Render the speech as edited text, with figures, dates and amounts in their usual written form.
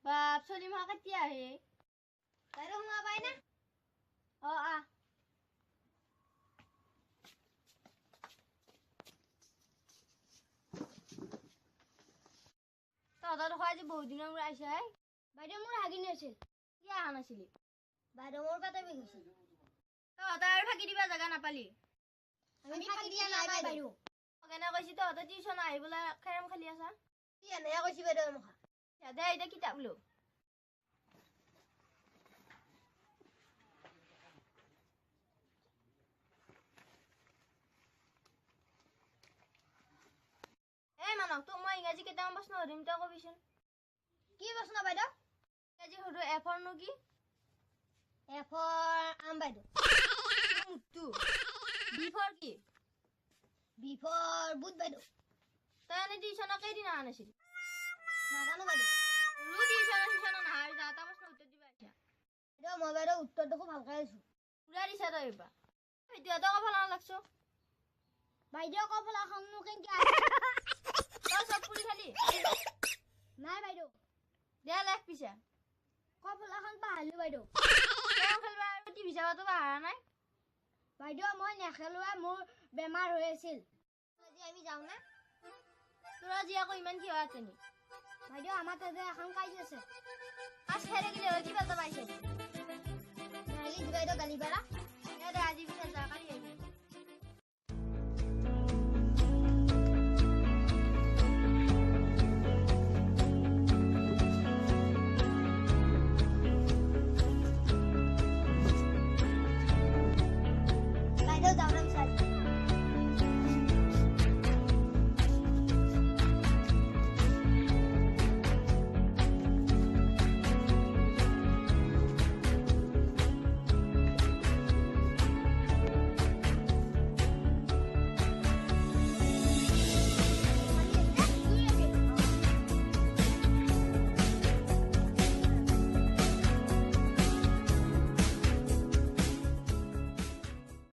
বাপ চলি মা কেতিয়া আহে বাইদেউ সোমাব পাই না আ তহঁতৰ দেখোন আজি বহুত দিনৰ মূৰত আহিছে হে বাইদেউ মোৰ হাগিনি আছিল কি অহা নাছিলি বাইদেউ মোৰ পেটে বিষ হৈছিল তহঁতৰ আৰু ফাঁকি দিবা জেগা নাপালি আমি ফাঁকি দিয়া নাই বাইদেউ কেনে কৈছি তহঁতৰ টিউচন আহি বোলে খেৰম খেলি আছা কি এনেহে কৈছি বাইদেউ মুখা দে এতিয়া কিতাপ লো মানক তোক মই ইংৰাজী কেইটামান প্ৰশ্ন সুধিম তই কবিচোন কি প্ৰশ্ন বাইদেউ ইংৰাজী সুধো এফৰ নো কি এফৰ আম বাইদেউ মুটু বিফৰ কি বিফৰ বুট বাইদেউ তই এনে টিউচনৰ কেইদিন অহা নাছিলি নাজানো বাইদেউ টিউচনৰ নাহাৰ যা এটা প্ৰশ্ন উত্তৰ দিবা আহিছা বাইদেউ মই বাইদেউ উত্তৰ দেখো ভালকৈ আহিছো পুৰা দিছা তই এইবাৰ ভিডিঅ'টো কফলা লাগছো বাইদেউ কফলাখননো কেনেকে তই চব পুৰি খালি নাই বাইদেউ দে লেখ পিছে কফলাখন পাহৰিলো বাইদেউ কেৰম খেলবা আৰু টিভি চাবাতো পাহৰা নাই বাইদেউ মই নেখেলোৱে মোৰ বেমাৰ হৈ আছিল আজি আমি যাওঁ না তোৰ আজি আকৌ ইমান কি হয় তেনি বাইদেউ আমাৰ তাতে এখন কাজ আছে আজ খেলে গেলে হ'ল কিবা এটা পাইছে নালি বাইদেউ গালি পাৰা দে আজি পিছে যা কালি আহিবি বাইদেউ যাওঁ না